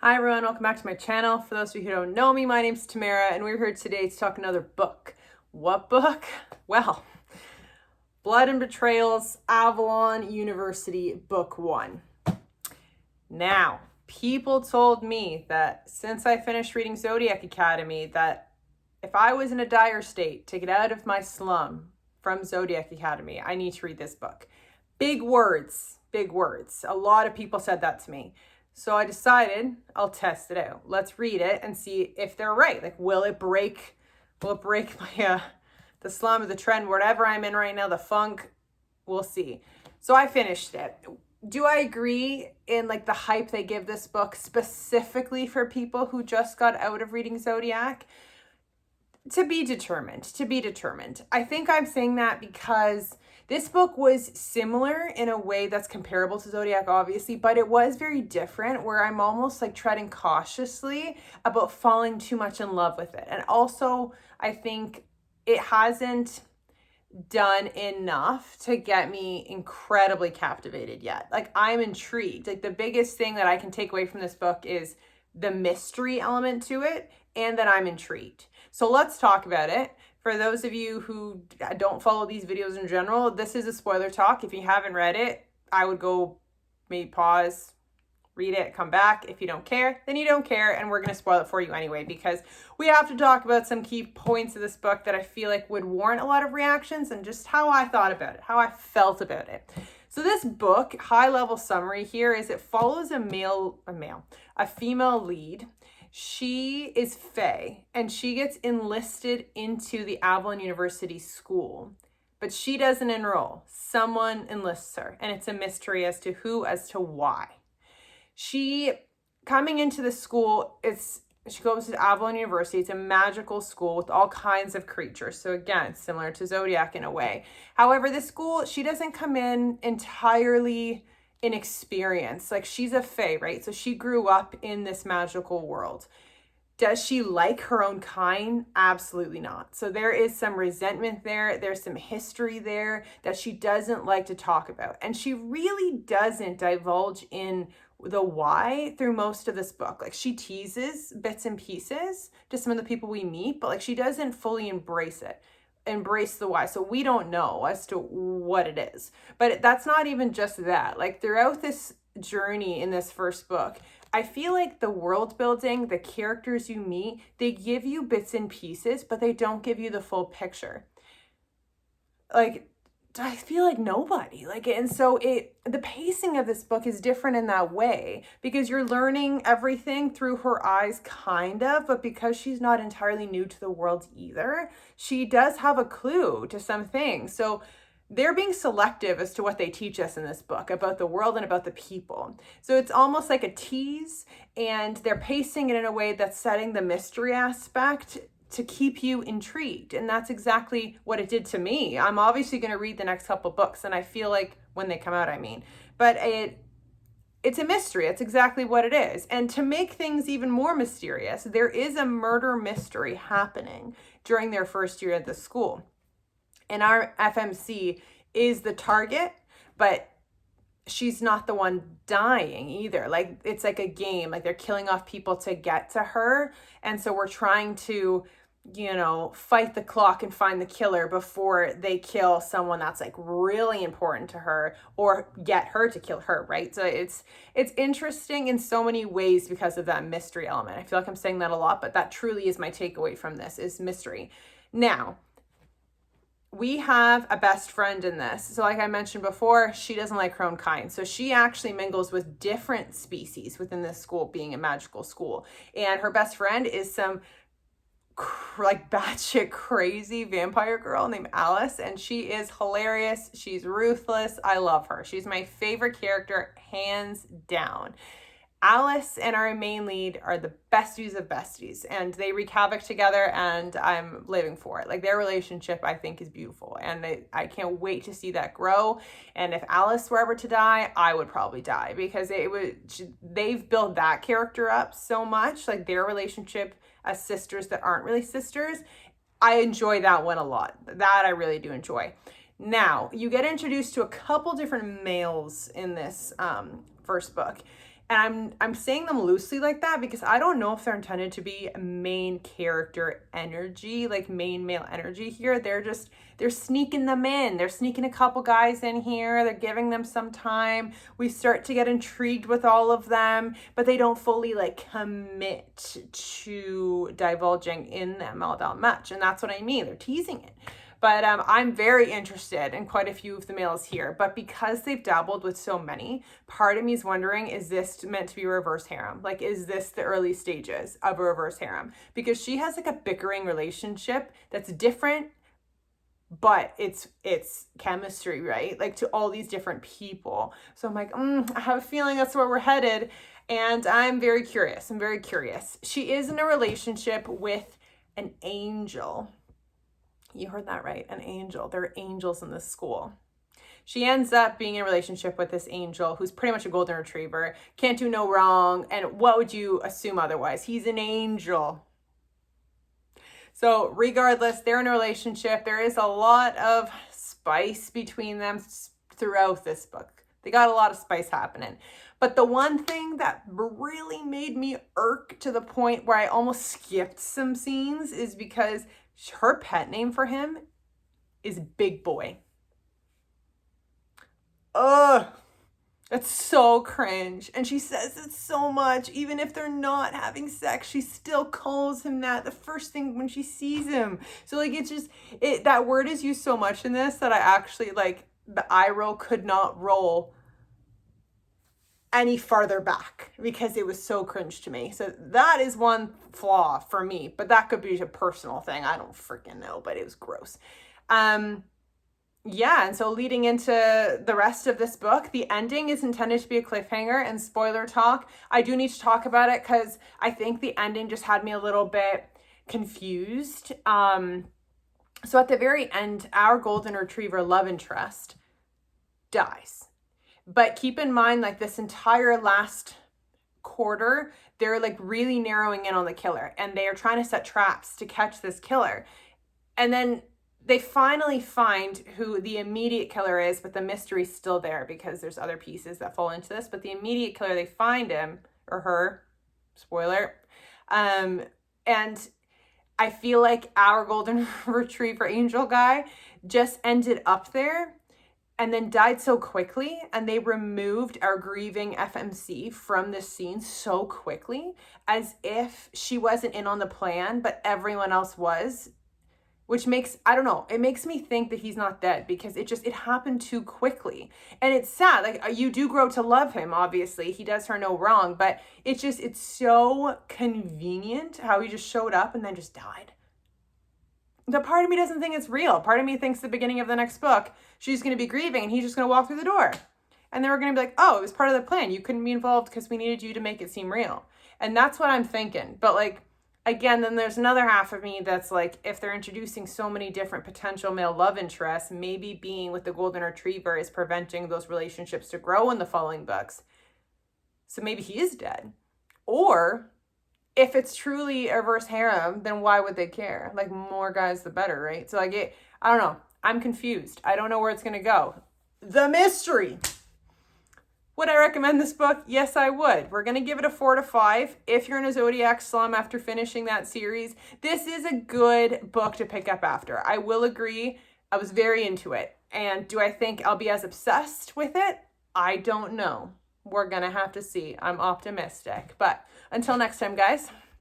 Hi everyone, welcome back to my channel. For those of you who don't know me, my name's Tamara and we're here today to talk another book. What book? Well, Blood and Betrayals, Avalon University, Book 1. Now, people told me that since I finished reading Zodiac Academy, that if I was in a dire state to get out of my slum from Zodiac Academy, I need to read this book. Big words, big words. A lot of people said that to me. So I decided I'll test it out. Let's read it and see if they're right. Like, will it break my, the slum or the trend, whatever I'm in right now, the funk? We'll see. So I finished it. Do I agree in like the hype they give this book specifically for people who just got out of reading Zodiac? To be determined. I think I'm saying that because this book was similar in a way that's comparable to Zodiac, obviously, but it was very different, where I'm almost like treading cautiously about falling too much in love with it. And also, I think it hasn't done enough to get me incredibly captivated yet. Like, I'm intrigued. Like, the biggest thing that I can take away from this book is the mystery element to it, and that I'm intrigued. So let's talk about it. For those of you who don't follow these videos in general, this is a spoiler talk. If you haven't read it, I would go maybe pause, read it, come back. If you don't care, then you don't care, and we're going to spoil it for you anyway, because we have to talk about some key points of this book that I feel like would warrant a lot of reactions, and just how I thought about it, how I felt about it. So this book, high level summary here, is it follows a female lead. She is Faye, and she gets enlisted into the Avalon University school, but she doesn't enroll. Someone enlists her, and it's a mystery as to who, as to why. She, coming into the school, she goes to Avalon University. It's a magical school with all kinds of creatures. So again, similar to Zodiac in a way. However, this school, she doesn't come in entirely inexperienced. Like, she's a fae, right? So she grew up in this magical world. Does she like her own kind? Absolutely not. So there is some resentment there. There's some history there that she doesn't like to talk about. And she really doesn't divulge in the why through most of this book. Like, she teases bits and pieces to some of the people we meet, but like, she doesn't fully embrace the why. So we don't know as to what it is. But that's not even just that. Like, throughout this journey in this first book, I feel like the world building, the characters you meet, they give you bits and pieces, but they don't give you the full picture. Like, I feel like nobody and so the pacing of this book is different in that way, because you're learning everything through her eyes, kind of, but because she's not entirely new to the world either, she does have a clue to some things. So they're being selective as to what they teach us in this book about the world and about the people. So it's almost like a tease, and they're pacing it in a way that's setting the mystery aspect to keep you intrigued. And that's exactly what it did to me. I'm obviously going to read the next couple books, and I feel like when they come out, but it's a mystery. It's exactly what it is. And to make things even more mysterious, there is a murder mystery happening during their first year at the school. And our FMC is the target, but she's not the one dying either. Like, it's like a game, like they're killing off people to get to her. And so we're trying to, fight the clock and find the killer before they kill someone that's like really important to her, or get her to kill her, right? So it's interesting in so many ways because of that mystery element. I feel like I'm saying that a lot, but that truly is my takeaway from this, is mystery. Now, we have a best friend in this. So like I mentioned before, she doesn't like her own kind. So she actually mingles with different species within this school, being a magical school. And her best friend is some like batshit crazy vampire girl named Alice. And she is hilarious. She's ruthless. I love her. She's my favorite character, hands down. Alice and our main lead are the besties of besties, and they wreak havoc together, and I'm living for it. Like, their relationship, I think, is beautiful, and I can't wait to see that grow. And if Alice were ever to die, I would probably die, because they've built that character up so much, like their relationship as sisters that aren't really sisters. I enjoy that one a lot. That I really do enjoy. Now, you get introduced to a couple different males in this first book. And I'm saying them loosely like that because I don't know if they're intended to be main character energy, like main male energy here. They're sneaking them in. They're sneaking a couple guys in here. They're giving them some time. We start to get intrigued with all of them, but they don't fully like commit to divulging in them all that much. And that's what I mean. They're teasing it. But I'm very interested in quite a few of the males here. But because they've dabbled with so many, part of me is wondering, is this meant to be a reverse harem? Like, is this the early stages of a reverse harem? Because she has like a bickering relationship that's different, but it's chemistry, right? Like to all these different people. So I'm like, I have a feeling that's where we're headed. And I'm very curious. I'm very curious. She is in a relationship with an angel. You heard that right, an angel. There are angels in this school. She ends up being in a relationship with this angel who's pretty much a golden retriever, can't do no wrong, and what would you assume otherwise? He's an angel. So regardless, they're in a relationship. There is a lot of spice between them throughout this book. They got a lot of spice happening. But the one thing that really made me irk to the point where I almost skipped some scenes is because her pet name for him is Big Boy. Ugh, that's so cringe. And she says it so much. Even if they're not having sex, she still calls him that the first thing when she sees him. So like, it's just, that word is used so much in this that I actually like the eye roll could not roll any farther back because it was so cringe to me. So that is one flaw for me, but that could be a personal thing. I don't freaking know, but it was gross. Yeah, and so leading into the rest of this book, the ending is intended to be a cliffhanger, and spoiler talk, I do need to talk about it because I think the ending just had me a little bit confused. So at the very end, our golden retriever love interest dies. But keep in mind, like this entire last quarter, they're like really narrowing in on the killer and they are trying to set traps to catch this killer. And then they finally find who the immediate killer is, but the mystery's still there because there's other pieces that fall into this. But the immediate killer, they find him or her, spoiler. And I feel like our golden retriever angel guy just ended up there and then died so quickly, and they removed our grieving FMC from this scene so quickly, as if she wasn't in on the plan, but everyone else was, which makes, I don't know, it makes me think that he's not dead because it happened too quickly. And it's sad, like you do grow to love him, obviously, he does her no wrong, but it's so convenient how he just showed up and then just died. The part of me doesn't think it's real. Part of me thinks the beginning of the next book, she's going to be grieving and he's just going to walk through the door. And then we're going to be like, oh, it was part of the plan. You couldn't be involved because we needed you to make it seem real. And that's what I'm thinking. But like, again, then there's another half of me that's like, if they're introducing so many different potential male love interests, maybe being with the golden retriever is preventing those relationships to grow in the following books. So maybe he is dead. Or if it's truly a reverse harem, then why would they care? Like, more guys, the better, right? So like, I don't know. I'm confused. I don't know where it's going to go. The mystery. Would I recommend this book? Yes, I would. We're going to give it a 4 to 5. If you're in a Zodiac slum after finishing that series, this is a good book to pick up after. I will agree. I was very into it. And do I think I'll be as obsessed with it? I don't know. We're going to have to see. I'm optimistic. But until next time, guys.